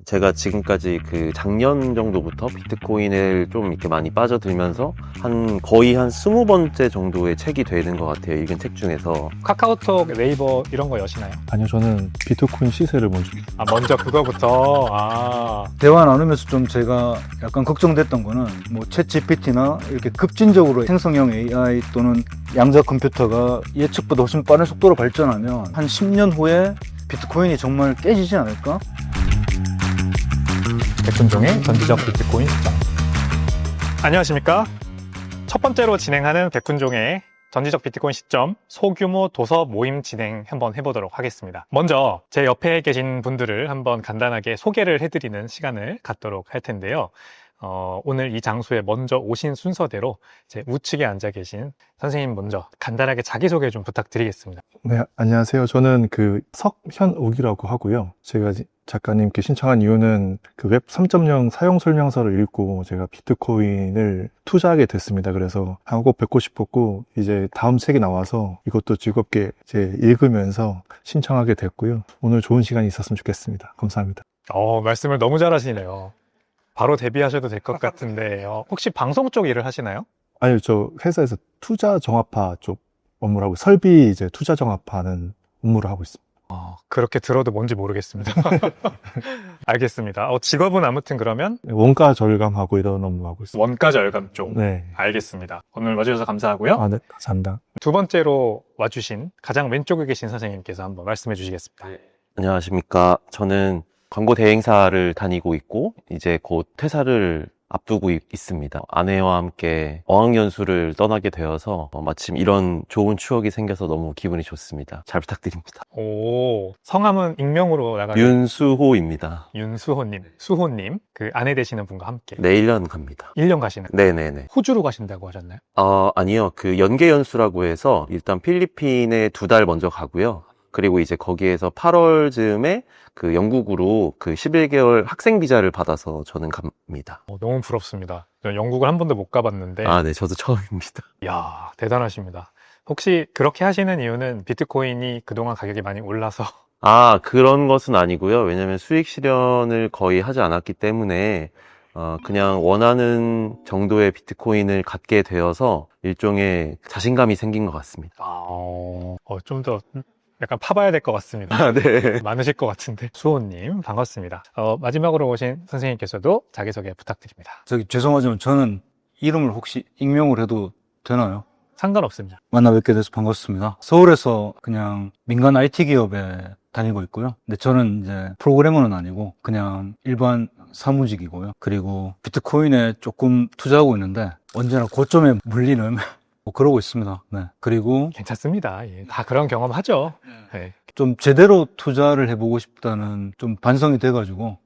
제가 지금까지 그 작년 정도부터 비트코인을 좀 이렇게 많이 빠져들면서 거의 한 20번째 정도의 책이 되는 것 같아요. 읽은 책 중에서. 카카오톡, 네이버 이런 거 여시나요? 아니요, 저는 비트코인 시세를 먼저. 먼저 그거부터. 대화 나누면서 좀 제가 약간 걱정됐던 거는 뭐 챗 GPT나 이렇게 급진적으로 생성형 AI 또는 양자 컴퓨터가 예측보다 훨씬 빠른 속도로 발전하면 한 10년 후에 비트코인이 정말 깨지지 않을까? 백분종의 전지적 비트코인 시점. 안녕하십니까? 첫 번째로 진행하는 백분종의 전지적 비트코인 시점 소규모 도서 모임 진행 한번 해보도록 하겠습니다. 먼저 제 옆에 계신 분들을 한번 간단하게 소개를 해드리는 시간을 갖도록 할 텐데요. 오늘 이 장소에 먼저 오신 순서대로 제 우측에 앉아 계신 선생님 먼저 간단하게 자기소개 좀 부탁드리겠습니다. 네, 안녕하세요. 저는 그 석현욱이라고 하고요. 제가 작가님께 신청한 이유는 그 웹 3.0 사용 설명서를 읽고 제가 비트코인을 투자하게 됐습니다. 그래서 하고 뵙고 싶었고 이제 다음 책이 나와서 이것도 즐겁게 이제 읽으면서 신청하게 됐고요. 오늘 좋은 시간이 있었으면 좋겠습니다. 감사합니다. 말씀을 너무 잘하시네요. 바로 데뷔하셔도 될 것 같은데 혹시 방송 쪽 일을 하시나요? 아니요, 저 회사에서 투자 정합화 쪽 업무를 하고 설비 이제 투자 정합하는 업무를 하고 있습니다. 그렇게 들어도 뭔지 모르겠습니다. 알겠습니다. 직업은 아무튼 그러면 원가 절감하고 이런 업무 하고 있습니다. 원가 절감 쪽. 네. 알겠습니다. 오늘 와주셔서 감사하고요. 네, 감사합니다. 두 번째로 와주신 가장 왼쪽에 계신 선생님께서 한번 말씀해 주시겠습니다. 안녕하십니까. 저는 광고 대행사를 다니고 있고 이제 곧 퇴사를 앞두고 있습니다. 아내와 함께 어학연수를 떠나게 되어서 마침 이런 좋은 추억이 생겨서 너무 기분이 좋습니다. 잘 부탁드립니다. 성함은 익명으로 나가는 윤수호입니다. 윤수호님, 수호님, 그 아내 되시는 분과 함께 네, 1년 갑니다. 1년 가시는 네네네. 호주로 가신다고 하셨나요? 아니요. 그 연계연수라고 해서 일단 필리핀에 2달 먼저 가고요. 그리고 이제 거기에서 8월 즈음에 그 영국으로 그 11개월 학생 비자를 받아서 저는 갑니다. 너무 부럽습니다. 저 영국을 한 번도 못 가봤는데. 네, 저도 처음입니다. 이야, 대단하십니다. 혹시 그렇게 하시는 이유는 비트코인이 그동안 가격이 많이 올라서? 그런 것은 아니고요. 왜냐면 수익 실현을 거의 하지 않았기 때문에 그냥 원하는 정도의 비트코인을 갖게 되어서 일종의 자신감이 생긴 것 같습니다. 좀 더 약간 파봐야 될 것 같습니다. 네. 많으실 것 같은데. 수호님, 반갑습니다. 마지막으로 오신 선생님께서도 자기소개 부탁드립니다. 죄송하지만 저는 이름을 혹시 익명으로 해도 되나요? 상관없습니다. 만나 뵙게 돼서 반갑습니다. 서울에서 그냥 민간 IT 기업에 다니고 있고요. 근데 저는 이제 프로그래머는 아니고 그냥 일반 사무직이고요. 그리고 비트코인에 조금 투자하고 있는데 언제나 고점에 물리는 뭐 그러고 있습니다. 네. 그리고 괜찮습니다. 다 그런 경험 하죠. 네. 좀 제대로 투자를 해보고 싶다는 좀 반성이 돼가지고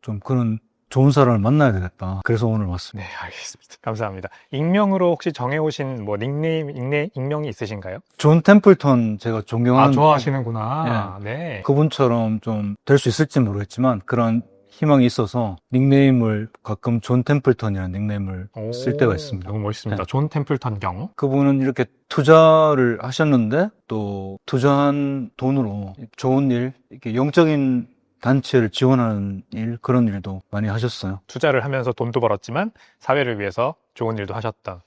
좀 그런 좋은 사람을 만나야 되겠다. 그래서 오늘 왔습니다. 네, 알겠습니다. 감사합니다. 익명으로 혹시 정해오신 뭐 익명이 있으신가요? 존 템플턴 제가 존경하는 좋아하시는구나. 네. 그분처럼 좀 될 수 있을지 모르겠지만 그런 희망이 있어서 닉네임을 가끔 존 템플턴이라는 닉네임을 쓸 때가 있습니다. 너무 멋있습니다. 네. 존 템플턴 경. 그분은 이렇게 투자를 하셨는데 또 투자한 돈으로 좋은 일, 이렇게 영적인 단체를 지원하는 일, 그런 일도 많이 하셨어요. 투자를 하면서 돈도 벌었지만 사회를 위해서 좋은 일도 하셨던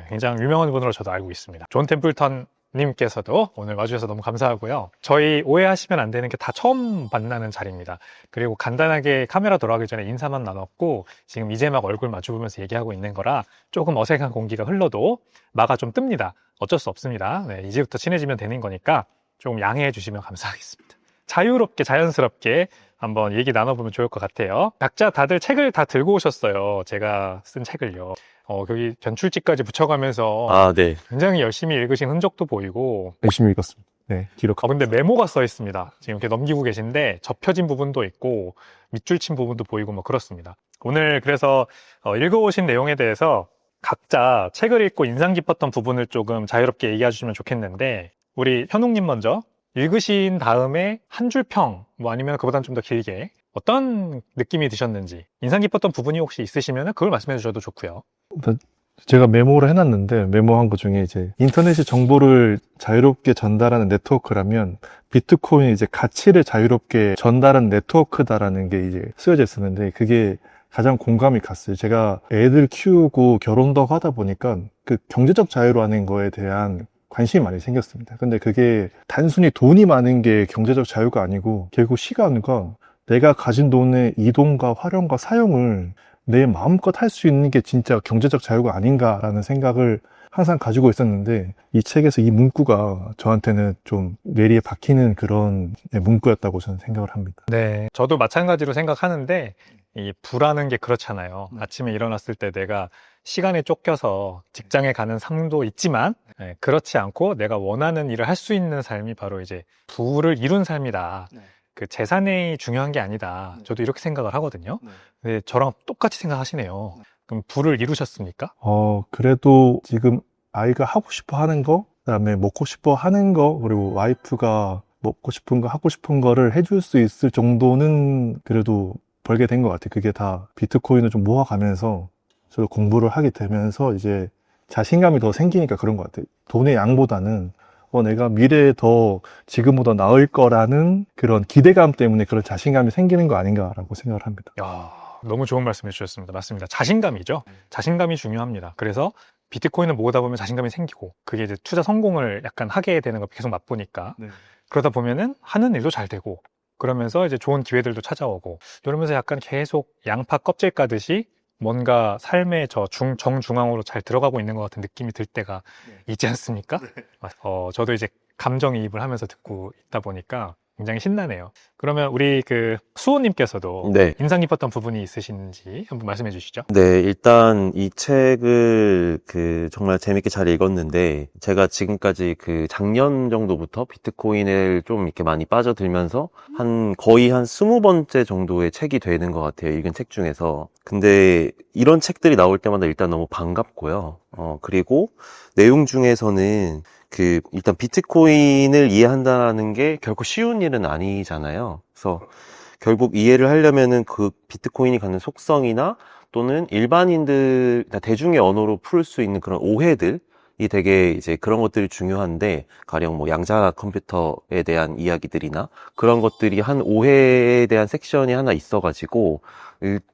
굉장히 유명한 분으로 저도 알고 있습니다. 존 템플턴 님께서도 오늘 와주셔서 너무 감사하고요. 저희 오해하시면 안 되는 게 다 처음 만나는 자리입니다. 그리고 간단하게 카메라 돌아가기 전에 인사만 나눴고 지금 이제 막 얼굴 마주보면서 얘기하고 있는 거라 조금 어색한 공기가 흘러도 마가 좀 뜹니다. 어쩔 수 없습니다. 네, 이제부터 친해지면 되는 거니까 조금 양해해 주시면 감사하겠습니다. 자유롭게 자연스럽게 한번 얘기 나눠보면 좋을 것 같아요. 각자 다들 책을 다 들고 오셨어요. 제가 쓴 책을요. 거기 변출지까지 붙여가면서 네. 굉장히 열심히 읽으신 흔적도 보이고 열심히 읽었습니다. 네, 기록. 근데 메모가 써 있습니다. 지금 이렇게 넘기고 계신데 접혀진 부분도 있고 밑줄 친 부분도 보이고 뭐 그렇습니다. 오늘 그래서 읽어오신 내용에 대해서 각자 책을 읽고 인상 깊었던 부분을 조금 자유롭게 얘기해 주시면 좋겠는데 우리 현웅님 먼저 읽으신 다음에 한 줄 평, 뭐 아니면 그보다는 좀 더 길게 어떤 느낌이 드셨는지 인상 깊었던 부분이 혹시 있으시면 그걸 말씀해 주셔도 좋고요. 제가 메모를 해놨는데 메모한 것 중에 이제 인터넷이 정보를 자유롭게 전달하는 네트워크라면 비트코인이 이제 가치를 자유롭게 전달하는 네트워크다라는 게 이제 쓰여져 있었는데 그게 가장 공감이 갔어요. 제가 애들 키우고 결혼도 하다 보니까 그 경제적 자유라는 거에 대한 관심이 많이 생겼습니다. 근데 그게 단순히 돈이 많은 게 경제적 자유가 아니고 결국 시간과 내가 가진 돈의 이동과 활용과 사용을 내 마음껏 할 수 있는 게 진짜 경제적 자유가 아닌가라는 생각을 항상 가지고 있었는데 이 책에서 이 문구가 저한테는 좀 뇌리에 박히는 그런 문구였다고 저는 생각을 합니다. 네, 저도 마찬가지로 생각하는데 이 부라는 게 그렇잖아요. 아침에 일어났을 때 내가 시간에 쫓겨서 직장에 가는 삶도 있지만 그렇지 않고 내가 원하는 일을 할 수 있는 삶이 바로 이제 부를 이룬 삶이다. 그 재산이 중요한 게 아니다. 저도 이렇게 생각을 하거든요. 근데 저랑 똑같이 생각하시네요. 그럼 부를 이루셨습니까? 그래도 지금 아이가 하고 싶어 하는 거, 그다음에 먹고 싶어 하는 거, 그리고 와이프가 먹고 싶은 거, 하고 싶은 거를 해줄 수 있을 정도는 그래도 벌게 된 것 같아요. 그게 다 비트코인을 좀 모아가면서 저도 공부를 하게 되면서 이제 자신감이 더 생기니까 그런 것 같아요. 돈의 양보다는 내가 미래에 더 지금보다 나을 거라는 그런 기대감 때문에 그런 자신감이 생기는 거 아닌가라고 생각을 합니다. 야, 너무 좋은 말씀 해주셨습니다. 맞습니다. 자신감이죠. 자신감이 중요합니다. 그래서 비트코인을 모으다 보면 자신감이 생기고 그게 이제 투자 성공을 약간 하게 되는 거 계속 맛보니까 그러다 보면은 하는 일도 잘 되고 그러면서 이제 좋은 기회들도 찾아오고 이러면서 약간 계속 양파 껍질 까듯이 뭔가 삶의 정중앙으로 잘 들어가고 있는 것 같은 느낌이 들 때가 있지 않습니까? 저도 이제 감정이입을 하면서 듣고 있다 보니까 굉장히 신나네요. 그러면 우리 그 수호님께서도 네. 인상 깊었던 부분이 있으신지 한번 말씀해 주시죠. 네, 일단 이 책을 정말 재밌게 잘 읽었는데 제가 지금까지 작년 정도부터 비트코인을 좀 이렇게 많이 빠져들면서 거의 한 20번째 정도의 책이 되는 것 같아요. 읽은 책 중에서. 근데 이런 책들이 나올 때마다 일단 너무 반갑고요. 그리고 내용 중에서는 일단 비트코인을 이해한다는 게 결코 쉬운 일은 아니잖아요. 그래서 결국 이해를 하려면은 비트코인이 갖는 속성이나 또는 일반인들, 대중의 언어로 풀 수 있는 그런 오해들이 되게 이제 그런 것들이 중요한데, 가령 뭐 양자 컴퓨터에 대한 이야기들이나 그런 것들이 한 오해에 대한 섹션이 하나 있어가지고,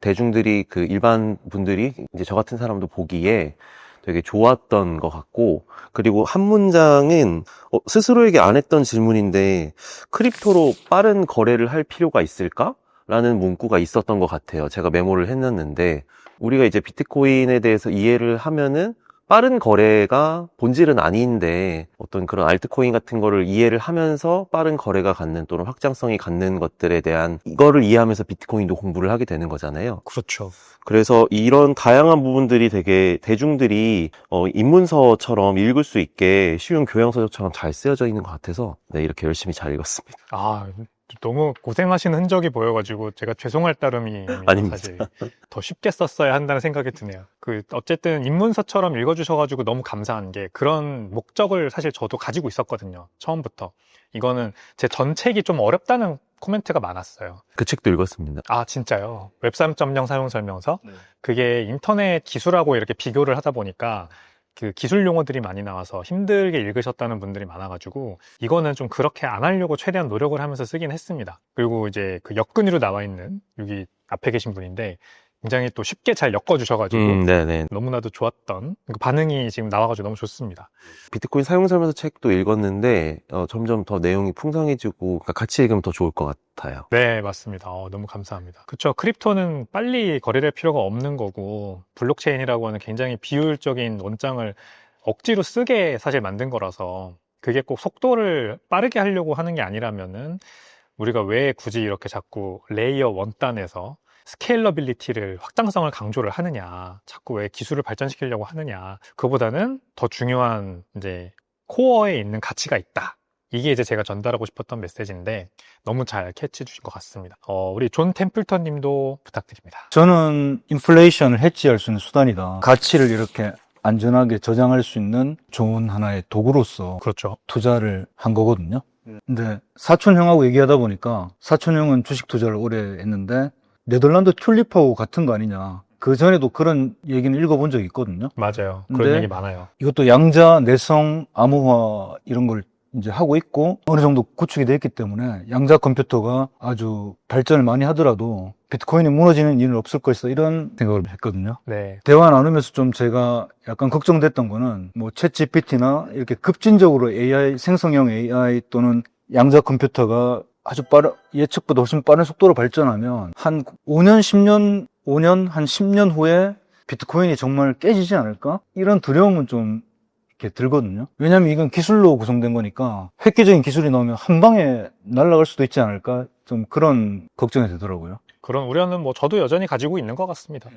대중들이 일반 분들이 이제 저 같은 사람도 보기에 되게 좋았던 것 같고, 그리고 한 문장은 스스로에게 안 했던 질문인데 크립토로 빠른 거래를 할 필요가 있을까? 라는 문구가 있었던 것 같아요. 제가 메모를 해놨는데 우리가 이제 비트코인에 대해서 이해를 하면은 빠른 거래가 본질은 아닌데 어떤 그런 알트코인 같은 거를 이해를 하면서 빠른 거래가 갖는 또는 확장성이 갖는 것들에 대한 이거를 이해하면서 비트코인도 공부를 하게 되는 거잖아요. 그렇죠. 그래서 이런 다양한 부분들이 되게 대중들이 입문서처럼 읽을 수 있게 쉬운 교양서적처럼 잘 쓰여져 있는 것 같아서 네, 이렇게 열심히 잘 읽었습니다. 너무 고생하시는 흔적이 보여가지고 제가 죄송할 따름이 아닙니다. 사실 더 쉽게 썼어야 한다는 생각이 드네요. 어쨌든 입문서처럼 읽어주셔가지고 너무 감사한 게 그런 목적을 사실 저도 가지고 있었거든요. 처음부터. 이거는 제 전 책이 좀 어렵다는 코멘트가 많았어요. 그 책도 읽었습니다. 아, 진짜요? 웹 3.0 사용 설명서? 그게 인터넷 기술하고 이렇게 비교를 하다 보니까 기술 용어들이 많이 나와서 힘들게 읽으셨다는 분들이 많아가지고 이거는 좀 그렇게 안 하려고 최대한 노력을 하면서 쓰긴 했습니다. 그리고 이제 옆근위로 나와 있는 여기 앞에 계신 분인데 굉장히 또 쉽게 잘 엮어주셔가지고 네네. 너무나도 좋았던 반응이 지금 나와가지고 너무 좋습니다. 비트코인 사용 설명서 책도 읽었는데 점점 더 내용이 풍성해지고 같이 읽으면 더 좋을 것 같아요. 네, 맞습니다. 너무 감사합니다. 그렇죠. 크립토는 빨리 거래될 필요가 없는 거고 블록체인이라고 하는 굉장히 비효율적인 원장을 억지로 쓰게 사실 만든 거라서 그게 꼭 속도를 빠르게 하려고 하는 게 아니라면은 우리가 왜 굳이 이렇게 자꾸 레이어 원단에서 스케일러빌리티를, 확장성을 강조를 하느냐, 자꾸 왜 기술을 발전시키려고 하느냐, 그보다는 더 중요한 이제 코어에 있는 가치가 있다. 이게 이제 제가 전달하고 싶었던 메시지인데 너무 잘 캐치해 주신 것 같습니다. 우리 존 템플턴 님도 부탁드립니다. 저는 인플레이션을 해치할 수 있는 수단이다. 가치를 이렇게 안전하게 저장할 수 있는 좋은 하나의 도구로서 그렇죠. 투자를 한 거거든요. 근데 사촌 형하고 얘기하다 보니까 사촌 형은 주식 투자를 오래 했는데 네덜란드 튤립하고 같은 거 아니냐. 그 전에도 그런 얘기는 읽어본 적이 있거든요. 맞아요. 근데 그런 얘기 많아요. 이것도 양자, 내성, 암호화 이런 걸 이제 하고 있고 어느 정도 구축이 되어 있기 때문에 양자 컴퓨터가 아주 발전을 많이 하더라도 비트코인이 무너지는 일은 없을 것이다 이런 생각을 했거든요. 네. 대화 나누면서 좀 제가 약간 걱정됐던 거는 뭐 챗 GPT나 이렇게 급진적으로 AI, 생성형 AI 또는 양자 컴퓨터가 아주 예측보다 훨씬 빠른 속도로 발전하면 한 5년, 10년, 5년, 한 10년 후에 비트코인이 정말 깨지지 않을까? 이런 두려움은 좀 이렇게 들거든요. 왜냐면 이건 기술로 구성된 거니까 획기적인 기술이 나오면 한 방에 날아갈 수도 있지 않을까? 좀 그런 걱정이 되더라고요. 그런 우려는 뭐 저도 여전히 가지고 있는 것 같습니다.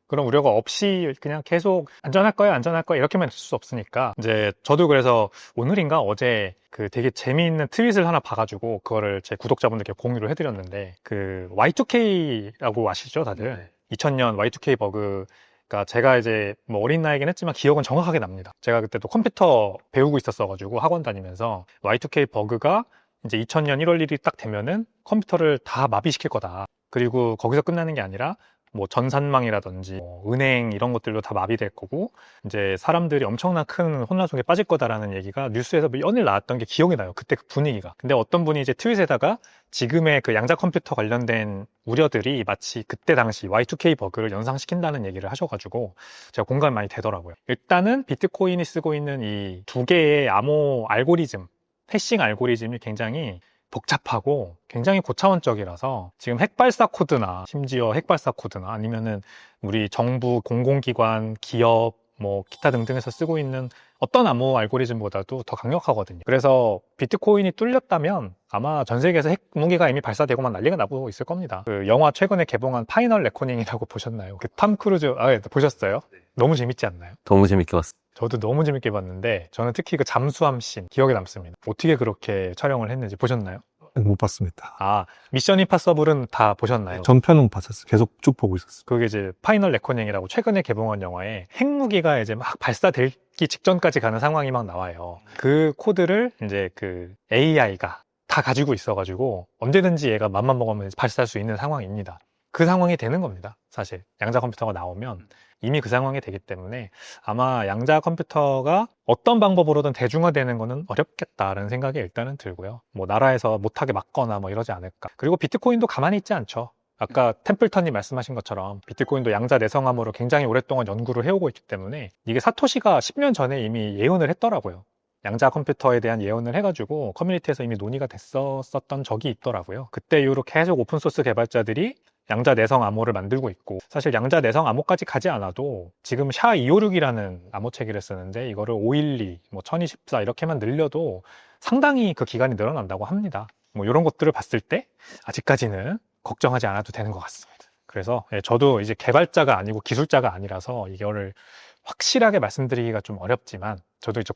그런 우려가 없이 그냥 계속 안전할 거야, 안전할 거야 이렇게만 될 수 없으니까 이제 저도 그래서 오늘인가 어제 그 되게 재미있는 트윗을 하나 봐가지고 그거를 제 구독자분들께 공유를 해드렸는데 그 Y2K라고 아시죠, 다들? 2000년 Y2K 버그. 그러니까 제가 이제 뭐 어린 나이긴 했지만 기억은 정확하게 납니다. 제가 그때 또 컴퓨터 배우고 있었어가지고 학원 다니면서 Y2K 버그가 이제 2000년 1월 1일이 딱 되면은 컴퓨터를 다 마비시킬 거다. 그리고 거기서 끝나는 게 아니라 뭐 전산망이라든지 뭐 은행 이런 것들도 다 마비될 거고 이제 사람들이 엄청난 큰 혼란 속에 빠질 거다라는 얘기가 뉴스에서 연일 나왔던 게 기억이 나요. 그때 그 분위기가. 근데 어떤 분이 이제 트윗에다가 지금의 그 양자 컴퓨터 관련된 우려들이 마치 그때 당시 Y2K 버그를 연상시킨다는 얘기를 하셔가지고 제가 공감이 많이 되더라고요. 일단은 비트코인이 쓰고 있는 이 두 개의 암호 알고리즘, 해싱 알고리즘이 굉장히 복잡하고 굉장히 고차원적이라서 지금 핵발사 코드나 심지어 핵발사 코드나 아니면은 우리 정부, 공공기관, 기업 뭐 기타 등등에서 쓰고 있는 어떤 암호 알고리즘보다도 더 강력하거든요. 그래서 비트코인이 뚫렸다면 아마 전 세계에서 핵 무기가 이미 발사되고만 난리가 나고 있을 겁니다. 그 영화 최근에 개봉한 파이널 레코닝이라고 보셨나요? 그 탐 크루즈 보셨어요? 너무 재밌지 않나요? 너무 재밌게 봤어요. 저도 너무 재밌게 봤는데 저는 특히 그 잠수함 씬 기억에 남습니다. 어떻게 그렇게 촬영을 했는지 보셨나요? 못 봤습니다. 아, 미션 임파서블은 다 보셨나요? 전편은 봤었어요. 계속 쭉 보고 있었어요. 그게 이제 파이널 레코닝이라고 최근에 개봉한 영화에 핵무기가 이제 막 발사되기 직전까지 가는 상황이 막 나와요. 그 코드를 이제 그 AI가 다 가지고 있어가지고 언제든지 얘가 맘만 먹으면 발사할 수 있는 상황입니다. 그 상황이 되는 겁니다. 사실 양자 컴퓨터가 나오면 이미 그 상황이 되기 때문에 아마 양자 컴퓨터가 어떤 방법으로든 대중화되는 거는 어렵겠다라는 생각이 일단은 들고요. 뭐 나라에서 못하게 막거나 뭐 이러지 않을까. 그리고 비트코인도 가만히 있지 않죠. 아까 템플턴님 말씀하신 것처럼 비트코인도 양자 내성암으로 굉장히 오랫동안 연구를 해오고 있기 때문에 이게 사토시가 10년 전에 이미 예언을 했더라고요. 양자 컴퓨터에 대한 예언을 해가지고 커뮤니티에서 이미 논의가 됐었던 적이 있더라고요. 그때 이후로 계속 오픈소스 개발자들이 양자 내성 암호를 만들고 있고 사실 양자 내성 암호까지 가지 않아도 지금 샤256이라는 암호 체계를 쓰는데 이거를 512, 뭐 1024 이렇게만 늘려도 상당히 그 기간이 늘어난다고 합니다. 뭐 이런 것들을 봤을 때 아직까지는 걱정하지 않아도 되는 것 같습니다. 그래서 저도 이제 개발자가 아니고 기술자가 아니라서 이거를 확실하게 말씀드리기가 좀 어렵지만 저도 이제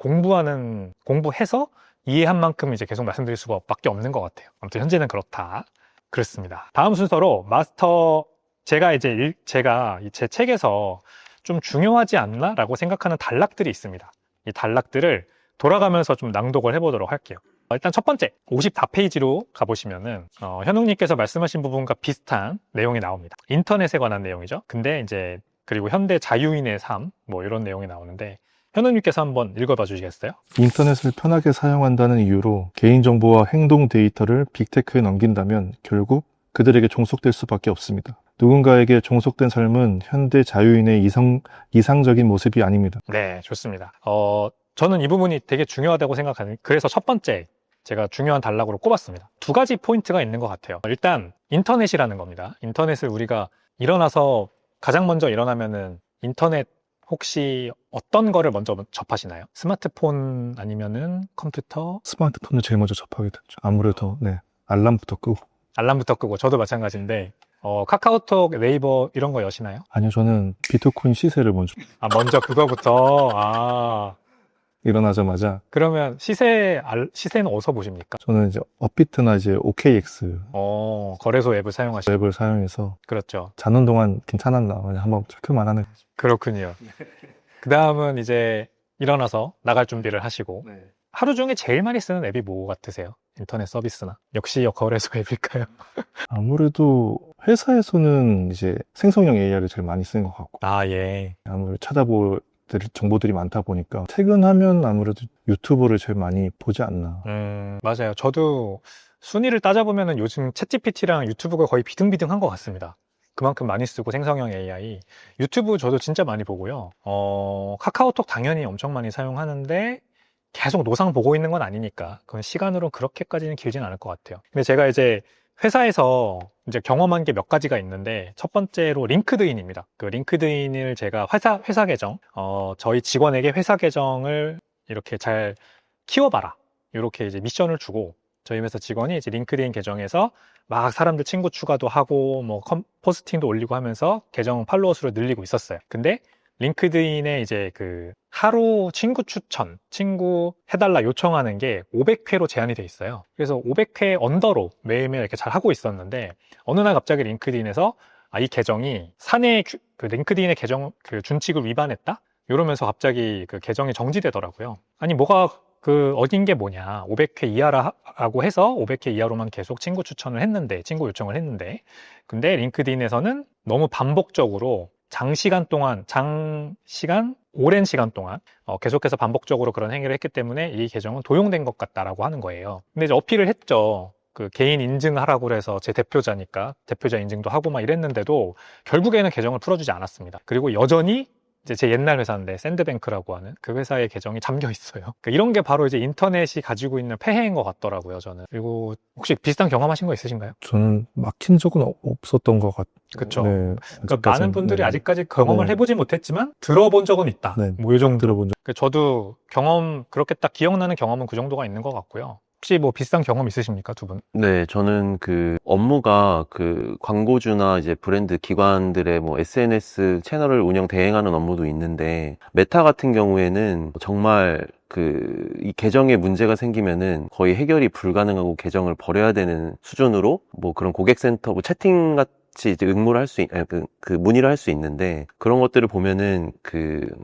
공부해서 이해한 만큼 이제 계속 말씀드릴 수밖에 없는 것 같아요. 아무튼 현재는 그렇다. 그렇습니다. 다음 순서로 제가 제 책에서 좀 중요하지 않나? 라고 생각하는 단락들이 있습니다. 이 단락들을 돌아가면서 좀 낭독을 해보도록 할게요. 일단 첫 번째, 54페이지로 가보시면은, 현웅님께서 말씀하신 부분과 비슷한 내용이 나옵니다. 인터넷에 관한 내용이죠. 근데 이제, 그리고 현대 자유인의 삶, 뭐 이런 내용이 나오는데, 현웅님께서 한번 읽어봐 주시겠어요? 인터넷을 편하게 사용한다는 이유로 개인정보와 행동 데이터를 빅테크에 넘긴다면 결국 그들에게 종속될 수밖에 없습니다. 누군가에게 종속된 삶은 현대 자유인의 이상적인 모습이 아닙니다. 네, 좋습니다. 저는 이 부분이 되게 중요하다고 생각하는, 그래서 첫 번째, 제가 중요한 단락으로 꼽았습니다. 두 가지 포인트가 있는 것 같아요. 일단, 인터넷이라는 겁니다. 인터넷을 우리가 가장 먼저 일어나면은 인터넷 혹시 어떤 거를 먼저 접하시나요? 스마트폰 아니면은 컴퓨터? 스마트폰을 제일 먼저 접하게 됐죠. 아무래도 알람부터 끄고. 알람부터 끄고 저도 마찬가지인데 카카오톡, 네이버 이런 거 여시나요? 아니요, 저는 비트코인 시세를 먼저 그거부터. 일어나자마자. 그러면 시세는 어디서 보십니까? 저는 이제 업비트나 이제 OKX 거래소 앱을 사용하시죠? 앱을 사용해서 그렇죠. 자는 동안 괜찮았나 한번 체크만 하는 거죠. 그렇군요. 그 다음은 이제 일어나서 나갈 준비를 하시고 하루 중에 제일 많이 쓰는 앱이 뭐 같으세요? 인터넷 서비스나. 역시 거래소 앱일까요? 아무래도 회사에서는 이제 생성형 AI를 제일 많이 쓰는 것 같고, 아, 예. 아무래도 찾아볼 정보들이 많다 보니까 퇴근하면 아무래도 유튜브를 제일 많이 보지 않나. 맞아요. 저도 순위를 따져보면은 요즘 챗GPT랑 유튜브가 거의 비등비등한 것 같습니다. 그만큼 많이 쓰고 생성형 AI. 유튜브 저도 진짜 많이 보고요. 카카오톡 당연히 엄청 많이 사용하는데 계속 노상 보고 있는 건 아니니까 그건 시간으로 그렇게까지는 길진 않을 것 같아요. 근데 제가 이제 회사에서 이제 경험한 게 몇 가지가 있는데 첫 번째로 링크드인입니다. 그 링크드인을 제가 회사 계정, 저희 직원에게 회사 계정을 이렇게 잘 키워봐라. 이렇게 이제 미션을 주고 저희 회사 직원이 이제 링크드인 계정에서 막 사람들 친구 추가도 하고 뭐 포스팅도 올리고 하면서 계정 팔로워 수를 늘리고 있었어요. 근데 링크드인에 이제 그 하루 친구 추천, 친구 해달라 요청하는 게 500회로 제한이 돼 있어요. 그래서 500회 언더로 매일매일 이렇게 잘 하고 있었는데 어느 날 갑자기 링크드인에서 이 계정이 사내 그 링크드인의 계정 그 준칙을 위반했다? 이러면서 갑자기 그 계정이 정지되더라고요. 아니 뭐가 그 어딘 게 뭐냐, 500회 이하라고 해서 500회 이하로만 계속 친구 추천을 했는데, 친구 요청을 했는데, 근데 링크드인에서는 너무 반복적으로 오랜 시간 동안 계속해서 반복적으로 그런 행위를 했기 때문에 이 계정은 도용된 것 같다라고 하는 거예요. 근데 이제 어필을 했죠. 그 개인 인증하라고 해서 제 대표자니까 대표자 인증도 하고 막 이랬는데도 결국에는 계정을 풀어주지 않았습니다. 그리고 여전히 이제 제 옛날 회사인데 샌드뱅크라고 하는 그 회사의 계정이 잠겨 있어요. 그러니까 이런 게 바로 이제 인터넷이 가지고 있는 폐해인 것 같더라고요, 저는. 그리고 혹시 비슷한 경험하신 거 있으신가요? 저는 막힌 적은 없었던 것 같아요. 그쵸. 네, 그러니까 아직까지는, 많은 분들이 네. 아직까지 경험을 네. 해보지 못했지만 들어본 적은 있다. 네. 뭐 이 정도. 들어본 적. 그러니까 저도 그렇게 딱 기억나는 경험은 그 정도가 있는 것 같고요. 혹시 뭐 비슷한 경험 있으십니까, 두 분? 네, 저는 그 업무가 그 광고주나 이제 브랜드 기관들의 뭐 SNS 채널을 대행하는 업무도 있는데, 메타 같은 경우에는 정말 이 계정에 문제가 생기면은 거의 해결이 불가능하고 계정을 버려야 되는 수준으로 뭐 그런 고객센터 뭐 채팅 같이 이제 응모를 할 수 문의를 할 수 있는데, 그런 것들을 보면은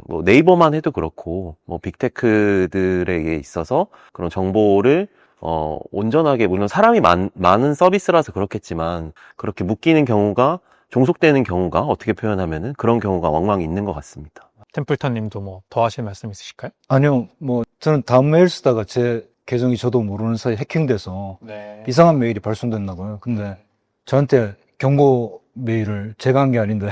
뭐 네이버만 해도 그렇고 뭐 빅테크들에게 있어서 그런 정보를 온전하게, 물론 사람이 많은 서비스라서 그렇겠지만, 그렇게 묶이는 경우가, 종속되는 경우가, 어떻게 표현하면은 그런 경우가 왕왕 있는 것 같습니다. 템플턴 님도 뭐 더 하실 말씀 있으실까요? 아니요, 뭐 저는 다음 메일 쓰다가 제 계정이 저도 모르는 사이에 해킹돼서 네. 이상한 메일이 발송됐나 봐요. 근데 저한테 경고 메일을 제가 한 게 아닌데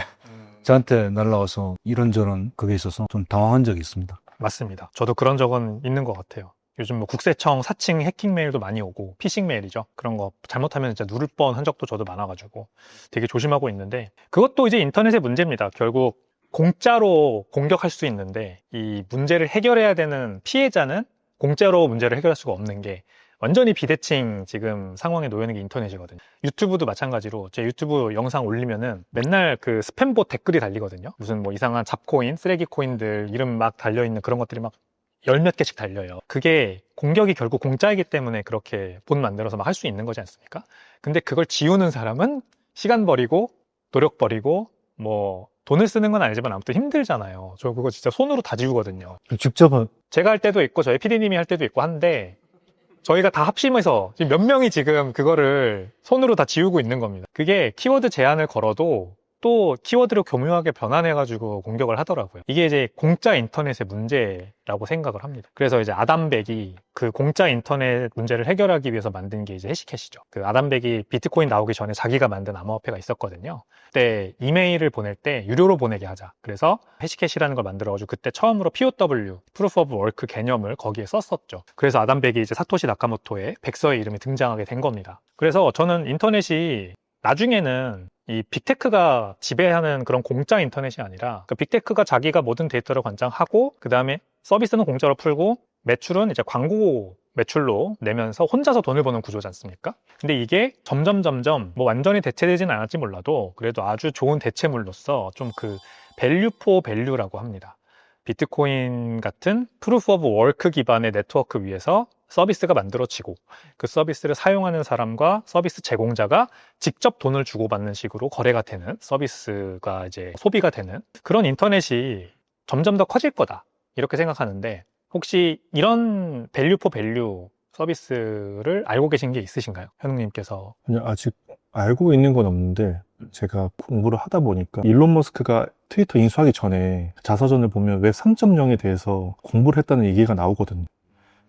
저한테 날라와서 이런저런 그게 있어서 좀 당황한 적이 있습니다. 맞습니다. 저도 그런 적은 있는 것 같아요. 요즘 뭐 국세청 사칭 해킹 메일도 많이 오고, 피싱 메일이죠. 그런 거 잘못하면 진짜 누를 뻔한 적도 저도 많아가지고 되게 조심하고 있는데, 그것도 이제 인터넷의 문제입니다. 결국 공짜로 공격할 수 있는데 이 문제를 해결해야 되는 피해자는 공짜로 문제를 해결할 수가 없는 게 완전히 비대칭 지금 상황에 놓여 있는 게 인터넷이거든요. 유튜브도 마찬가지로 제 유튜브 영상 올리면은 맨날 그 스팸봇 댓글이 달리거든요. 무슨 뭐 이상한 잡코인, 쓰레기 코인들 이름 막 달려있는 그런 것들이 막 열 몇 개씩 달려요. 그게 공격이 결국 공짜이기 때문에 그렇게 봇 만들어서 막 할 수 있는 거지 않습니까? 근데 그걸 지우는 사람은 시간 버리고 노력 버리고 뭐 돈을 쓰는 건 아니지만 아무튼 힘들잖아요. 저 그거 진짜 손으로 다 지우거든요. 직접 제가 할 때도 있고 저희 PD님이 할 때도 있고 한데, 저희가 다 합심해서 지금 몇 명이 지금 그거를 손으로 다 지우고 있는 겁니다. 그게 키워드 제한을 걸어도 또 키워드를 교묘하게 변환해가지고 공격을 하더라고요. 이게 이제 공짜 인터넷의 문제라고 생각을 합니다. 그래서 이제 아담백이 그 공짜 인터넷 문제를 해결하기 위해서 만든 게 이제 해시캐시죠. 그 아담백이 비트코인 나오기 전에 자기가 만든 암호화폐가 있었거든요. 그때 이메일을 보낼 때 유료로 보내게 하자. 그래서 해시캐시라는 걸 만들어가지고 그때 처음으로 POW, Proof of Work 개념을 거기에 썼었죠. 그래서 아담백이 이제 사토시 나카모토의 백서의 이름이 등장하게 된 겁니다. 그래서 저는 인터넷이 나중에는 이 빅테크가 지배하는 그런 공짜 인터넷이 아니라 그 빅테크가 자기가 모든 데이터를 관장하고 그 다음에 서비스는 공짜로 풀고 매출은 이제 광고 매출로 내면서 혼자서 돈을 버는 구조지 않습니까? 근데 이게 점점 뭐 완전히 대체되지는 않았지 몰라도 그래도 아주 좋은 대체물로서 좀 그 밸류 포 밸류라고 합니다. 비트코인 같은 프루프 오브 워크 기반의 네트워크 위에서 서비스가 만들어지고 그 서비스를 사용하는 사람과 서비스 제공자가 직접 돈을 주고받는 식으로 거래가 되는, 서비스가 이제 소비가 되는 그런 인터넷이 점점 더 커질 거다 이렇게 생각하는데, 혹시 이런 밸류 포 밸류 서비스를 알고 계신 게 있으신가요? 현웅님께서. 그냥 아직 알고 있는 건 없는데 제가 공부를 하다 보니까 일론 머스크가 트위터 인수하기 전에 자서전을 보면 웹 3.0에 대해서 공부를 했다는 얘기가 나오거든요.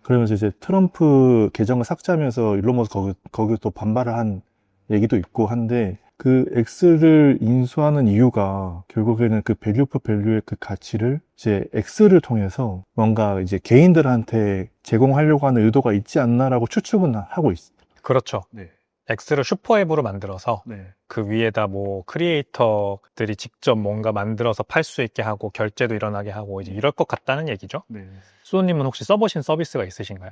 그러면서 이제 트럼프 계정을 삭제하면서 일론 머스크 거기 또 반발을 한 얘기도 있고 한데 그 X를 인수하는 이유가 결국에는 그 밸류 오브 밸류의 그 가치를 이제 X를 통해서 뭔가 이제 개인들한테 제공하려고 하는 의도가 있지 않나라고 추측은 하고 있습니다. 그렇죠. 네. X를 슈퍼앱으로 만들어서 그 위에다 뭐 크리에이터들이 직접 뭔가 만들어서 팔 수 있게 하고 결제도 일어나게 하고 이제 이럴 것 같다는 얘기죠. 수호님은 혹시 써보신 서비스가 있으신가요?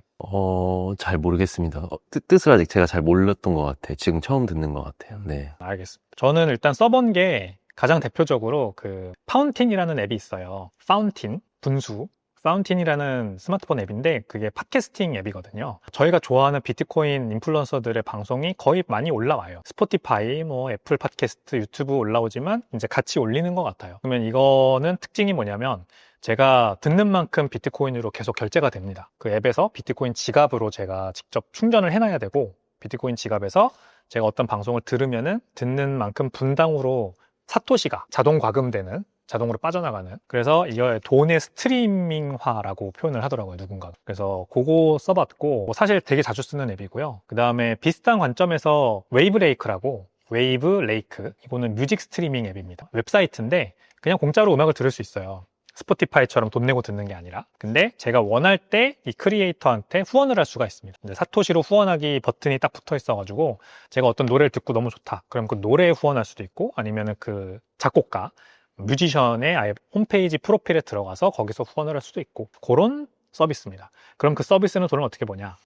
잘 모르겠습니다. 뜻을 아직 제가 잘 몰랐던 것 같아요. 지금 처음 듣는 것 같아요. 네. 알겠습니다. 저는 일단 써본 게 가장 대표적으로 그 파운틴이라는 앱이 있어요. 파운틴, 분수. 파운틴이라는 스마트폰 앱인데 그게 팟캐스팅 앱이거든요. 저희가 좋아하는 비트코인 인플루언서들의 방송이 거의 많이 올라와요. 스포티파이, 뭐 애플 팟캐스트, 유튜브 올라오지만 이제 같이 올리는 것 같아요. 그러면 이거는 특징이 뭐냐면 제가 듣는 만큼 비트코인으로 계속 결제가 됩니다. 그 앱에서 비트코인 지갑으로 제가 직접 충전을 해놔야 되고 비트코인 지갑에서 제가 어떤 방송을 들으면은 듣는 만큼 분당으로 사토시가 자동 과금되는 자동으로 빠져나가는 그래서 이거 돈의 스트리밍화라고 표현을 하더라고요 누군가. 그래서 그거 써봤고 사실 되게 자주 쓰는 앱이고요. 그 다음에 비슷한 관점에서 웨이브레이크라고 웨이브레이크 이거는 뮤직 스트리밍 앱입니다. 웹사이트인데 그냥 공짜로 음악을 들을 수 있어요. 스포티파이처럼 돈 내고 듣는 게 아니라. 근데 제가 원할 때 이 크리에이터한테 후원을 할 수가 있습니다. 사토시로 후원하기 버튼이 딱 붙어 있어가지고 제가 어떤 노래를 듣고 너무 좋다 그럼 그 노래에 후원할 수도 있고 아니면은 그 작곡가 뮤지션의 아예 홈페이지 프로필에 들어가서 거기서 후원을 할 수도 있고 그런 서비스입니다. 그럼 그 서비스는 돈을 어떻게 버냐?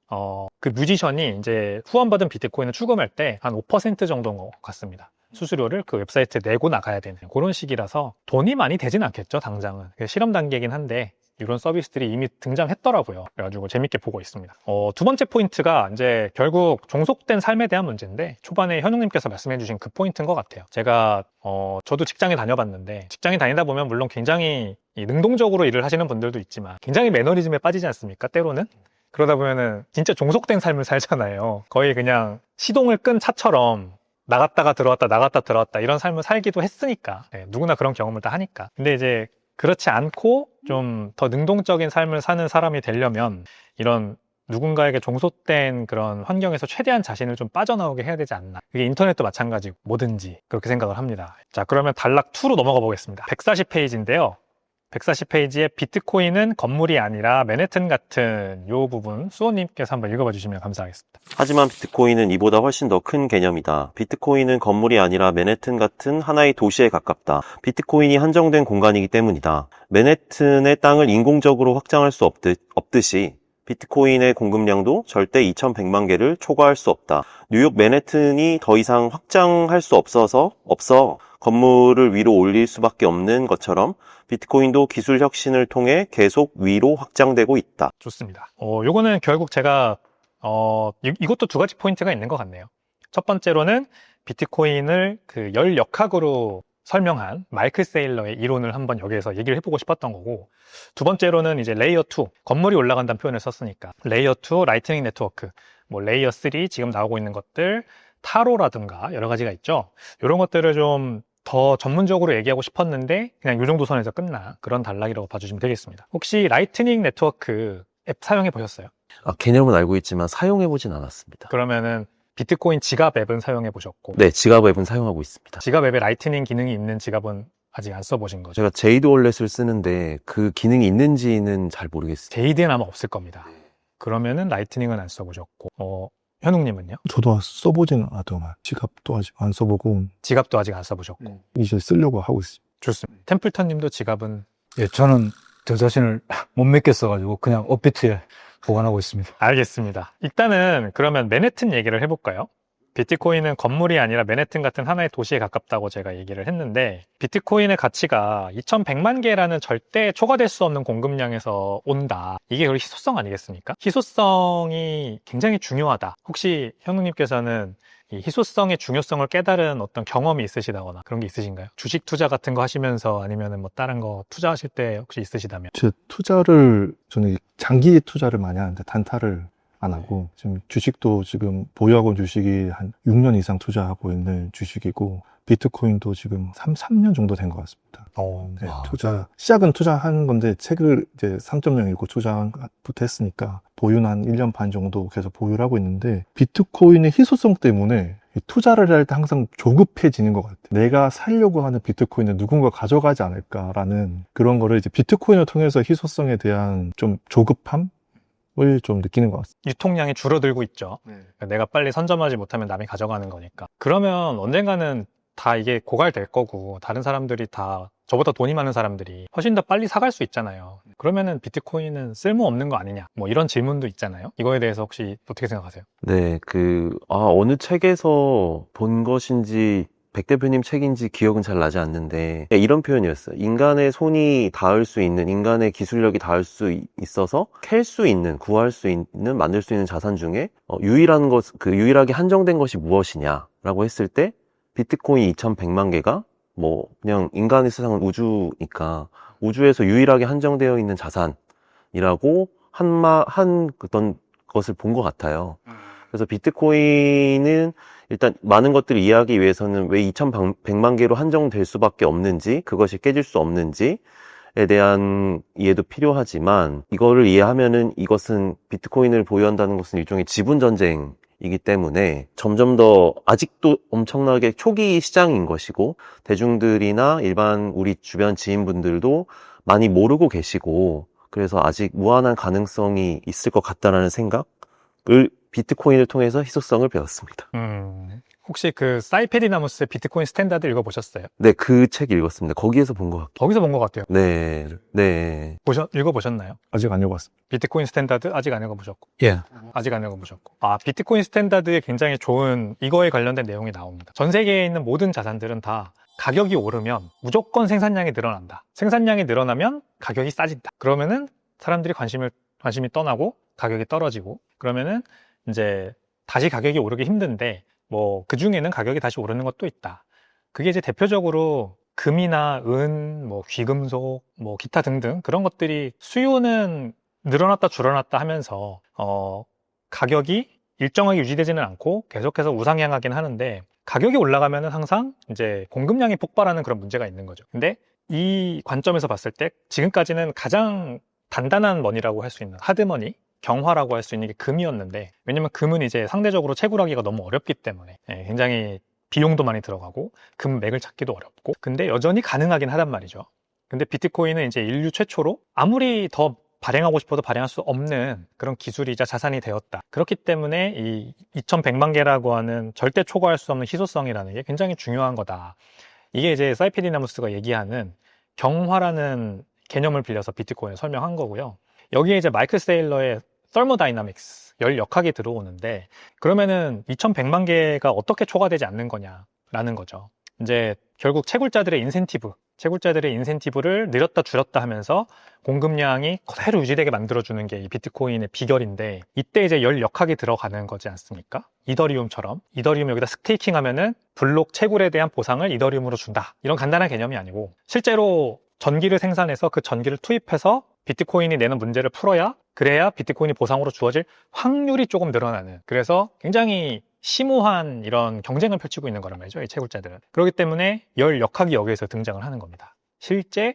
그 뮤지션이 이제 후원받은 비트코인을 출금할 때 한 5% 정도인 것 같습니다. 수수료를 그 웹사이트에 내고 나가야 되는 그런 식이라서 돈이 많이 되진 않겠죠 당장은. 실험 단계이긴 한데 이런 서비스들이 이미 등장했더라고요. 그래가지고 재밌게 보고 있습니다. 두 번째 포인트가 이제 결국 종속된 삶에 대한 문제인데 초반에 현웅님께서 말씀해주신 그 포인트인 것 같아요. 제가 저도 직장에 다녀봤는데 직장에 다니다 보면 물론 굉장히 능동적으로 일을 하시는 분들도 있지만 굉장히 매너리즘에 빠지지 않습니까? 때로는. 그러다 보면은 진짜 종속된 삶을 살잖아요. 거의 그냥 시동을 끈 차처럼 나갔다가 들어왔다 나갔다 들어왔다 이런 삶을 살기도 했으니까 누구나 그런 경험을 다 하니까. 근데 이제 그렇지 않고 좀 더 능동적인 삶을 사는 사람이 되려면 이런 누군가에게 종속된 그런 환경에서 최대한 자신을 좀 빠져나오게 해야 되지 않나. 그게 인터넷도 마찬가지고 뭐든지 그렇게 생각을 합니다. 자, 그러면 단락 2로 넘어가 보겠습니다. 140페이지인데요. 140페이지에 비트코인은 건물이 아니라 맨해튼 같은 요 부분 수호님께서 한번 읽어봐 주시면 감사하겠습니다. 하지만 비트코인은 이보다 훨씬 더 큰 개념이다. 비트코인은 건물이 아니라 맨해튼 같은 하나의 도시에 가깝다. 비트코인이 한정된 공간이기 때문이다. 맨해튼의 땅을 인공적으로 확장할 수 없듯이 비트코인의 공급량도 절대 2100만 개를 초과할 수 없다. 뉴욕 맨해튼이 더 이상 확장할 수 없어 건물을 위로 올릴 수밖에 없는 것처럼 비트코인도 기술 혁신을 통해 계속 위로 확장되고 있다. 좋습니다. 요거는 결국 제가 이것도 두 가지 포인트가 있는 것 같네요. 첫 번째로는 비트코인을 그 열역학으로 설명한 마이클 세일러의 이론을 한번 여기에서 얘기를 해보고 싶었던 거고, 두 번째로는 이제 레이어 2, 건물이 올라간다는 표현을 썼으니까 레이어 2 라이트닝 네트워크, 뭐 레이어 3 지금 나오고 있는 것들, 타로라든가 여러 가지가 있죠. 이런 것들을 좀 더 전문적으로 얘기하고 싶었는데 그냥 이 정도 선에서 끝나 그런 단락이라고 봐주시면 되겠습니다. 혹시 라이트닝 네트워크 앱 사용해 보셨어요? 개념은 알고 있지만 사용해보진 않았습니다. 그러면은 비트코인 지갑 앱은 사용해 보셨고, 네, 지갑 앱은 사용하고 있습니다. 지갑 앱에 라이트닝 기능이 있는 지갑은 아직 안 써보신 거죠? 제가 제이드 월렛을 쓰는데 그 기능이 있는지는 잘 모르겠어요. 제이드는 아마 없을 겁니다. 그러면은 라이트닝은 안 써보셨고, 현웅님은요? 저도 써보지는 않았더만 지갑도 아직 안 써보고 지갑도 아직 안 써보셨고. 이제 쓰려고 하고 있어요. 좋습니다. 템플턴님도 지갑은? 예, 저는 저 자신을 못 믿겠어가지고 그냥 업비트에 보관하고 있습니다. 알겠습니다. 일단은 그러면 맨해튼 얘기를 해볼까요? 비트코인은 건물이 아니라 맨해튼 같은 하나의 도시에 가깝다고 제가 얘기를 했는데, 비트코인의 가치가 2100만 개라는 절대 초과될 수 없는 공급량에서 온다. 이게 우리 희소성 아니겠습니까? 희소성이 굉장히 중요하다. 혹시 현웅님께서는 이 희소성의 중요성을 깨달은 어떤 경험이 있으시다거나 그런 게 있으신가요? 주식 투자 같은 거 하시면서 아니면 뭐 다른 거 투자하실 때 혹시 있으시다면? 제 투자를 저는 장기 투자를 많이 하는데 단타를 안 하고 지금 주식도 지금 보유하고 있는 주식이 한 6년 이상 투자하고 있는 주식이고 비트코인도 지금 3년 정도 된 것 같습니다. 네, 시작은 투자한 건데 책을 이제 3.0 읽고 투자부터 했으니까 보유는 한 1년 반 정도 계속 보유를 하고 있는데 비트코인의 희소성 때문에 투자를 할 때 항상 조급해지는 것 같아요. 내가 살려고 하는 비트코인을 누군가 가져가지 않을까라는 그런 거를 이제 비트코인을 통해서 희소성에 대한 좀 조급함을 좀 느끼는 것 같습니다. 유통량이 줄어들고 있죠. 내가 빨리 선점하지 못하면 남이 가져가는 거니까. 그러면 언젠가는 다 이게 고갈될 거고 다른 사람들이 다 저보다 돈이 많은 사람들이 훨씬 더 빨리 사갈 수 있잖아요. 그러면은 비트코인은 쓸모없는 거 아니냐 뭐 이런 질문도 있잖아요. 이거에 대해서 혹시 어떻게 생각하세요? 네, 어느 책에서 본 것인지 백 대표님 책인지 기억은 잘 나지 않는데 이런 표현이었어요. 인간의 손이 닿을 수 있는, 인간의 기술력이 닿을 수 있어서 캘 수 있는, 구할 수 있는, 만들 수 있는 자산 중에 유일하게 한정된 것이 무엇이냐라고 했을 때 비트코인 2100만 개가 뭐 그냥 인간의 세상은 우주니까 우주에서 유일하게 한정되어 있는 자산이라고 어떤 것을 본 것 같아요. 그래서 비트코인은 일단 많은 것들을 이해하기 위해서는 왜 2100만 개로 한정될 수밖에 없는지, 그것이 깨질 수 없는지에 대한 이해도 필요하지만 이거를 이해하면은 이것은 비트코인을 보유한다는 것은 일종의 지분 전쟁이기 때문에 점점 더 아직도 엄청나게 초기 시장인 것이고 대중들이나 일반 우리 주변 지인분들도 많이 모르고 계시고 그래서 아직 무한한 가능성이 있을 것 같다라는 생각을 비트코인을 통해서 희소성을 배웠습니다. 혹시 그 사이페디나무스의 비트코인 스탠다드 읽어보셨어요? 네, 그 책 읽었습니다. 거기에서 본 것 같아요. 거기서 본 것 같아요. 네, 네. 읽어보셨나요? 아직 안 읽어봤습니다. 비트코인 스탠다드 아직 안 읽어보셨고. 예. 아직 안 읽어보셨고. 비트코인 스탠다드에 굉장히 좋은 이거에 관련된 내용이 나옵니다. 전 세계에 있는 모든 자산들은 다 가격이 오르면 무조건 생산량이 늘어난다. 생산량이 늘어나면 가격이 싸진다. 그러면은 사람들이 관심이 떠나고 가격이 떨어지고 그러면은 이제 다시 가격이 오르기 힘든데 뭐 그 중에는 가격이 다시 오르는 것도 있다. 그게 이제 대표적으로 금이나 은, 뭐 귀금속, 뭐 기타 등등 그런 것들이 수요는 늘어났다 줄어났다 하면서 가격이 일정하게 유지되지는 않고 계속해서 우상향하긴 하는데 가격이 올라가면은 항상 이제 공급량이 폭발하는 그런 문제가 있는 거죠. 근데 이 관점에서 봤을 때 지금까지는 가장 단단한 머니라고 할 수 있는 하드머니, 경화라고 할 수 있는 게 금이었는데 왜냐면 금은 이제 상대적으로 채굴하기가 너무 어렵기 때문에 굉장히 비용도 많이 들어가고 금 맥을 찾기도 어렵고 근데 여전히 가능하긴 하단 말이죠. 근데 비트코인은 이제 인류 최초로 아무리 더 발행하고 싶어도 발행할 수 없는 그런 기술이자 자산이 되었다. 그렇기 때문에 이 2100만 개라고 하는 절대 초과할 수 없는 희소성이라는 게 굉장히 중요한 거다. 이게 이제 사이페디나무스가 얘기하는 경화라는 개념을 빌려서 비트코인을 설명한 거고요. 여기에 이제 마이클 세일러의 서머다이나믹스, 열 역학이 들어오는데 그러면은 2100만 개가 어떻게 초과되지 않는 거냐라는 거죠. 이제 결국 채굴자들의 인센티브를 늘렸다 줄였다 하면서 공급량이 그대로 유지되게 만들어주는 게 이 비트코인의 비결인데 이때 이제 열 역학이 들어가는 거지 않습니까? 이더리움처럼 이더리움 여기다 스테이킹 하면은 블록 채굴에 대한 보상을 이더리움으로 준다. 이런 간단한 개념이 아니고 실제로 전기를 생산해서 그 전기를 투입해서 비트코인이 내는 문제를 풀어야 그래야 비트코인이 보상으로 주어질 확률이 조금 늘어나는 그래서 굉장히 심오한 이런 경쟁을 펼치고 있는 거란 말이죠. 이 채굴자들은. 그렇기 때문에 열 역학이 여기에서 등장을 하는 겁니다. 실제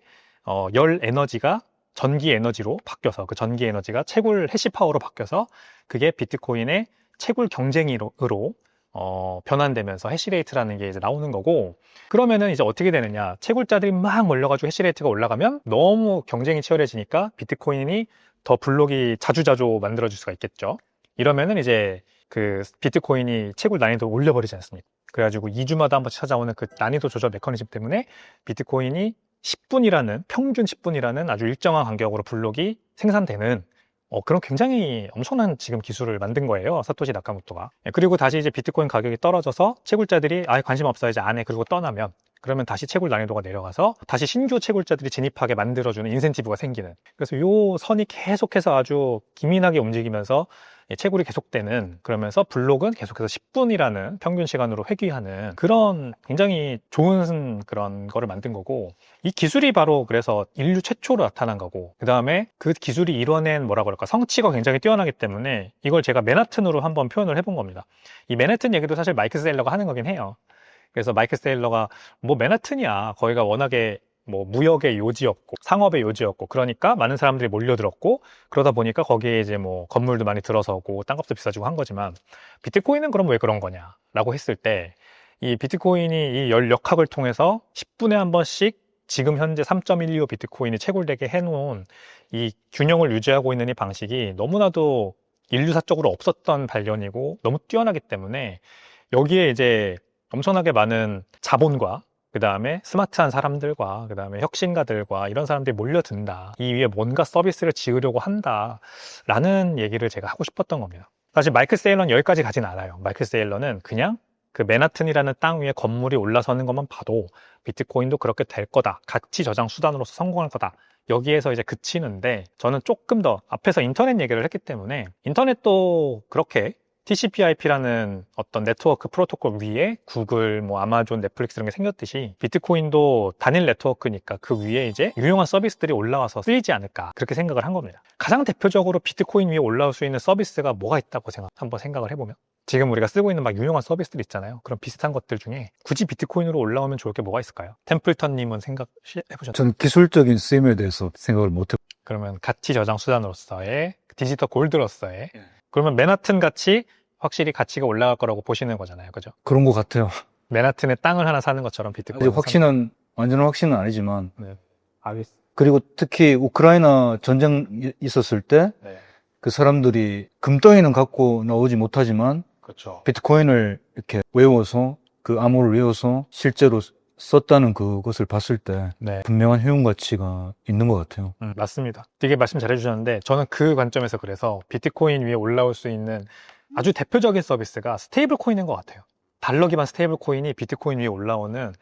열 에너지가 전기 에너지로 바뀌어서 그 전기 에너지가 채굴 해시파워로 바뀌어서 그게 비트코인의 채굴 경쟁으로 변환되면서 해시레이트라는 게 이제 나오는 거고 그러면은 이제 어떻게 되느냐 채굴자들이 막 몰려가지고 해시레이트가 올라가면 너무 경쟁이 치열해지니까 비트코인이 더 블록이 자주자주 만들어질 수가 있겠죠. 이러면은 이제 그 비트코인이 채굴 난이도를 올려버리지 않습니까? 그래가지고 2주마다 한 번씩 찾아오는 그 난이도 조절 메커니즘 때문에 비트코인이 평균 10분이라는 아주 일정한 간격으로 블록이 생산되는 그런 굉장히 엄청난 지금 기술을 만든 거예요. 사토시 나카모토가. 그리고 다시 이제 비트코인 가격이 떨어져서 채굴자들이 관심 없어 이제 안 해. 그리고 떠나면 그러면 다시 채굴 난이도가 내려가서 다시 신규 채굴자들이 진입하게 만들어주는 인센티브가 생기는, 그래서 요 선이 계속해서 아주 기민하게 움직이면서 채굴이 계속되는, 그러면서 블록은 계속해서 10분이라는 평균 시간으로 회귀하는 그런 굉장히 좋은 그런 거를 만든 거고, 이 기술이 바로 그래서 인류 최초로 나타난 거고, 그 다음에 그 기술이 이뤄낸 뭐라 그럴까 성취가 굉장히 뛰어나기 때문에 이걸 제가 맨하튼으로 한번 표현을 해본 겁니다. 이 맨하튼 얘기도 사실 마이크 세일러가 하는 거긴 해요. 그래서 마이크 세일러가 뭐 맨하튼이야, 거기가 워낙에 뭐 무역의 요지였고 상업의 요지였고 그러니까 많은 사람들이 몰려들었고, 그러다 보니까 거기에 이제 뭐 건물도 많이 들어서고 땅값도 비싸지고 한 거지만, 비트코인은 그럼 왜 그런 거냐 라고 했을 때, 이 비트코인이 이 역학을 통해서 10분에 한 번씩 지금 현재 3.125 비트코인이 채굴되게 해놓은 이 균형을 유지하고 있는 이 방식이 너무나도 인류사적으로 없었던 발견이고 너무 뛰어나기 때문에, 여기에 이제 엄청나게 많은 자본과 그 다음에 스마트한 사람들과 그 다음에 혁신가들과 이런 사람들이 몰려든다, 이 위에 뭔가 서비스를 지으려고 한다 라는 얘기를 제가 하고 싶었던 겁니다. 사실 마이클 세일러는 여기까지 가진 않아요. 마이클 세일러는 그냥 그 맨하튼이라는 땅 위에 건물이 올라서는 것만 봐도 비트코인도 그렇게 될 거다, 가치 저장 수단으로서 성공할 거다, 여기에서 이제 그치는데, 저는 조금 더 앞에서 인터넷 얘기를 했기 때문에, 인터넷도 그렇게 TCP/IP라는 어떤 네트워크 프로토콜 위에 구글, 뭐 아마존, 넷플릭스 이런 게 생겼듯이 비트코인도 단일 네트워크니까 그 위에 이제 유용한 서비스들이 올라와서 쓰이지 않을까, 그렇게 생각을 한 겁니다. 가장 대표적으로 비트코인 위에 올라올 수 있는 서비스가 뭐가 있다고 한번 생각을 해보면, 지금 우리가 쓰고 있는 막 유용한 서비스들 있잖아요. 그런 비슷한 것들 중에 굳이 비트코인으로 올라오면 좋을 게 뭐가 있을까요? 템플턴님은 생각해보셨나요? 저는 기술적인 쓰임에 대해서 생각을 못해. 그러면 가치 저장 수단으로서의, 디지털 골드로서의, 그러면 맨하튼 같이 확실히 가치가 올라갈 거라고 보시는 거잖아요, 그죠? 그런 것 같아요. 맨하튼에 땅을 하나 사는 것처럼 비트코인. 아직 완전한 확신은 아니지만. 네. 그리고 특히 우크라이나 전쟁 있었을 때 그 사람들이 금덩이는 갖고 나오지 못하지만 그렇죠. 비트코인을 이렇게 외워서, 그 암호를 외워서 실제로 썼다는 그것을 봤을 때 네. 분명한 효용 가치가 있는 것 같아요. 맞습니다. 되게 말씀 잘해주셨는데, 저는 그 관점에서 그래서 비트코인 위에 올라올 수 있는 아주 대표적인 서비스가 스테이블 코인인 것 같아요. 달러 기반 스테이블 코인이 비트코인 위에 올라오는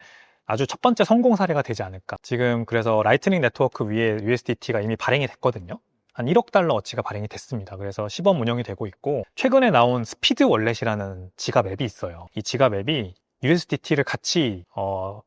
아주 첫 번째 성공 사례가 되지 않을까. 지금 그래서 라이트닝 네트워크 위에 USDT가 이미 발행이 됐거든요. 한 1억 달러 어치가 발행이 됐습니다. 그래서 시범 운영이 되고 있고, 최근에 나온 스피드 월렛이라는 지갑 앱이 있어요. 이 지갑 앱이 USDT를 같이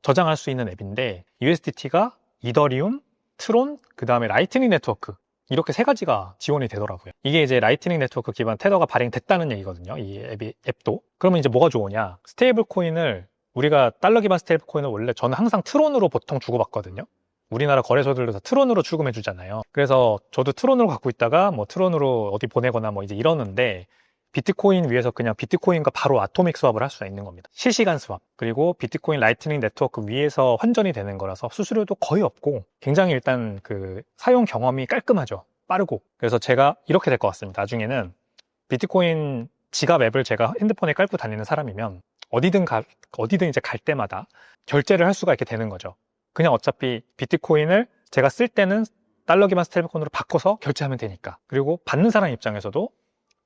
저장할 수 있는 앱인데, USDT가 이더리움, 트론, 그 다음에 라이트닝 네트워크, 이렇게 세 가지가 지원이 되더라고요. 이게 이제 라이트닝 네트워크 기반 테더가 발행됐다는 얘기거든요. 이 앱도. 그러면 이제 뭐가 좋으냐? 스테이블 코인을, 우리가 달러 기반 스테이블 코인을 원래 저는 항상 트론으로 보통 주고받거든요. 우리나라 거래소들도 다 트론으로 출금해 주잖아요. 그래서 저도 트론으로 갖고 있다가 뭐 트론으로 어디 보내거나 뭐 이제 이러는데, 비트코인 위에서 그냥 비트코인과 바로 아토믹 스왑을 할 수가 있는 겁니다. 실시간 스왑. 그리고 비트코인 라이트닝 네트워크 위에서 환전이 되는 거라서 수수료도 거의 없고, 굉장히 일단 그 사용 경험이 깔끔하죠. 빠르고. 그래서 제가 이렇게 될 것 같습니다. 나중에는 비트코인 지갑 앱을 제가 핸드폰에 깔고 다니는 사람이면 어디든 이제 갈 때마다 결제를 할 수가 있게 되는 거죠. 그냥 어차피 비트코인을 제가 쓸 때는 달러 기반 스테이블 코인으로 바꿔서 결제하면 되니까. 그리고 받는 사람 입장에서도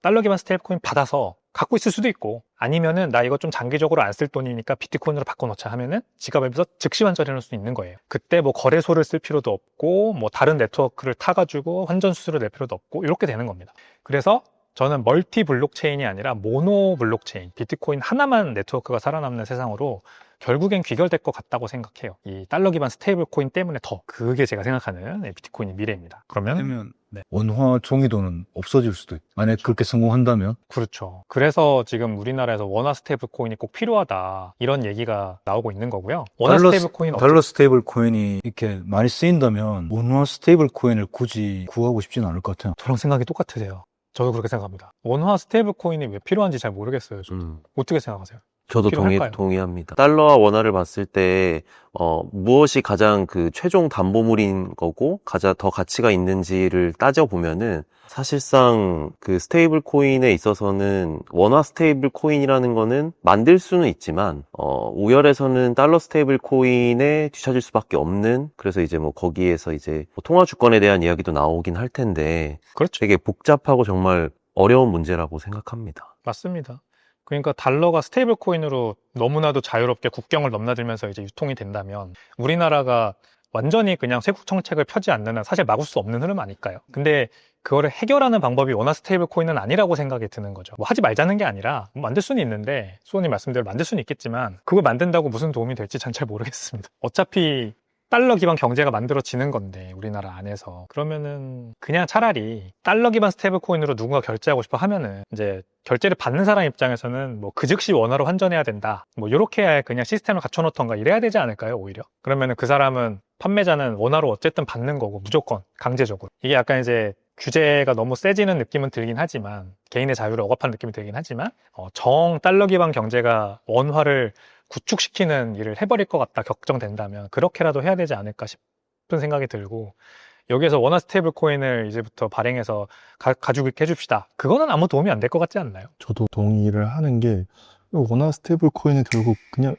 달러 기반 스테이블 코인 받아서 갖고 있을 수도 있고, 아니면은 나 이거 좀 장기적으로 안 쓸 돈이니까 비트코인으로 바꿔놓자 하면은 지갑 앱에서 즉시 환전해 놓을 수 있는 거예요. 그때 뭐 거래소를 쓸 필요도 없고, 뭐 다른 네트워크를 타가지고 환전 수수료 낼 필요도 없고, 이렇게 되는 겁니다. 그래서 저는 멀티 블록체인이 아니라 모노 블록체인, 비트코인 하나만 네트워크가 살아남는 세상으로 결국엔 귀결될 것 같다고 생각해요. 이 달러 기반 스테이블 코인 때문에 더. 그게 제가 생각하는 비트코인의 미래입니다. 그러면 원화 종이도는 없어질 수도 있고, 만약 그렇게 성공한다면. 그렇죠. 그래서 지금 우리나라에서 원화 스테이블 코인이 꼭 필요하다, 이런 얘기가 나오고 있는 거고요. 원화 스테이블 코인 달러 스테이블 코인이 이렇게 많이 쓰인다면 원화 스테이블 코인을 굳이 구하고 싶지는 않을 것 같아요. 저랑 생각이 똑같으세요. 저도 그렇게 생각합니다. 원화 스테이블 코인이 왜 필요한지 잘 모르겠어요. 어떻게 생각하세요? 저도 필요할까요? 동의합니다. 달러와 원화를 봤을 때 무엇이 가장 그 최종 담보물인 거고 가장 더 가치가 있는지를 따져보면은, 사실상 그 스테이블 코인에 있어서는 원화 스테이블 코인이라는 거는 만들 수는 있지만 우열에서는 달러 스테이블 코인에 뒤처질 수밖에 없는, 그래서 이제 뭐 거기에서 이제 뭐 통화 주권에 대한 이야기도 나오긴 할 텐데, 그렇죠. 되게 복잡하고 정말 어려운 문제라고 생각합니다. 맞습니다. 그러니까 달러가 스테이블 코인으로 너무나도 자유롭게 국경을 넘나들면서 이제 유통이 된다면 우리나라가 완전히 그냥 쇄국 정책을 펴지 않는 한 사실 막을 수 없는 흐름 아닐까요? 근데 그거를 해결하는 방법이 원화 스테이블 코인은 아니라고 생각이 드는 거죠. 뭐 하지 말자는 게 아니라 만들 수는 있는데 수호님 말씀대로 만들 수는 있겠지만 그걸 만든다고 무슨 도움이 될지 전 잘 모르겠습니다. 어차피 달러 기반 경제가 만들어지는 건데 우리나라 안에서 그러면은 그냥 차라리 달러 기반 스테이블 코인으로 누군가 결제하고 싶어 하면은 이제 결제를 받는 사람 입장에서는 뭐 그 즉시 원화로 환전해야 된다 뭐 이렇게 그냥 시스템을 갖춰놓던가 이래야 되지 않을까요 오히려? 그러면은 그 사람은 판매자는 원화로 어쨌든 받는 거고 무조건 강제적으로 이게 약간 이제 규제가 너무 세지는 느낌은 들긴 하지만 개인의 자유를 억압하는 느낌이 들긴 하지만 정 달러 기반 경제가 원화를 구축시키는 일을 해버릴 것 같다 걱정된다면 그렇게라도 해야 되지 않을까 싶은 생각이 들고 여기에서 원화 스테이블 코인을 이제부터 발행해서 가지고 있게 해줍시다. 그거는 아무 도움이 안 될 것 같지 않나요? 저도 동의를 하는 게 원화 스테이블 코인은 결국 그냥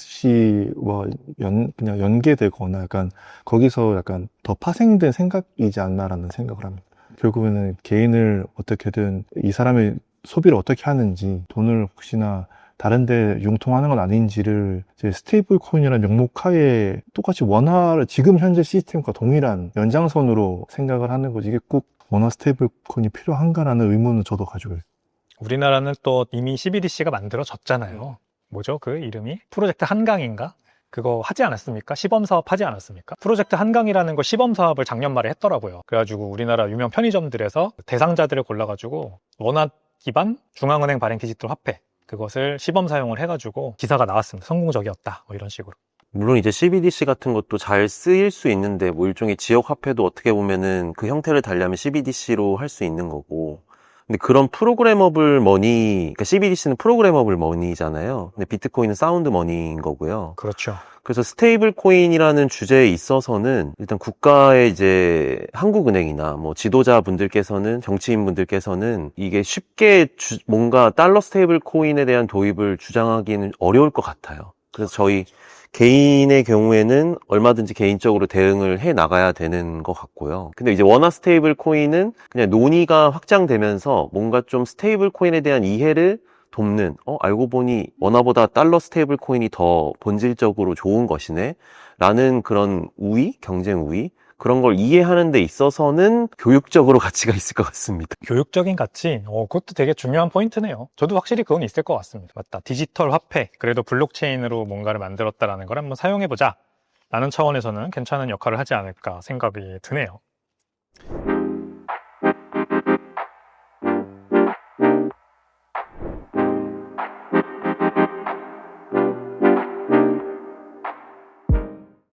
CBDC와 그냥 연계되거나 약간 거기서 약간 더 파생된 생각이지 않나라는 생각을 합니다. 결국에는 개인을 어떻게든 이 사람의 소비를 어떻게 하는지 돈을 혹시나 다른 데 융통하는 건 아닌지를 이제 스테이블 코인이라는 명목하에 똑같이 원화를 지금 현재 시스템과 동일한 연장선으로 생각을 하는 거지 이게 꼭 원화 스테이블 코인이 필요한가라는 의문은 저도 가지고 있어요. 우리나라는 또 이미 CBDC가 만들어졌잖아요. 뭐죠? 그 이름이? 프로젝트 한강인가? 그거 하지 않았습니까? 시범사업 하지 않았습니까? 프로젝트 한강이라는 거 시범사업을 작년 말에 했더라고요. 그래가지고 우리나라 유명 편의점들에서 대상자들을 골라가지고 원화 기반 중앙은행 발행 디지털 화폐 그것을 시범 사용을 해가지고 기사가 나왔습니다. 성공적이었다. 뭐 이런 식으로. 물론 이제 CBDC 같은 것도 잘 쓰일 수 있는데 뭐 일종의 지역 화폐도 어떻게 보면은 그 형태를 달려면 CBDC로 할 수 있는 거고. 근데 그런 프로그래머블 머니, 그러니까 CBDC는 프로그래머블 머니잖아요. 근데 비트코인은 사운드 머니인 거고요. 그렇죠. 그래서 스테이블 코인이라는 주제에 있어서는 일단 국가의 이제 한국은행이나 뭐 지도자분들께서는 정치인분들께서는 이게 쉽게 뭔가 달러 스테이블 코인에 대한 도입을 주장하기는 어려울 것 같아요. 그래서 저희 개인의 경우에는 얼마든지 개인적으로 대응을 해 나가야 되는 것 같고요. 근데 이제 원화 스테이블 코인은 그냥 논의가 확장되면서 뭔가 좀 스테이블 코인에 대한 이해를 돕는, 알고 보니 원화보다 달러 스테이블 코인이 더 본질적으로 좋은 것이네 라는 그런 우위, 경쟁 우위 그런 걸 이해하는 데 있어서는 교육적으로 가치가 있을 것 같습니다. 교육적인 가치? 그것도 되게 중요한 포인트네요. 저도 확실히 그건 있을 것 같습니다. 맞다. 디지털 화폐, 그래도 블록체인으로 뭔가를 만들었다라는 걸 한번 사용해보자 라는 차원에서는 괜찮은 역할을 하지 않을까 생각이 드네요.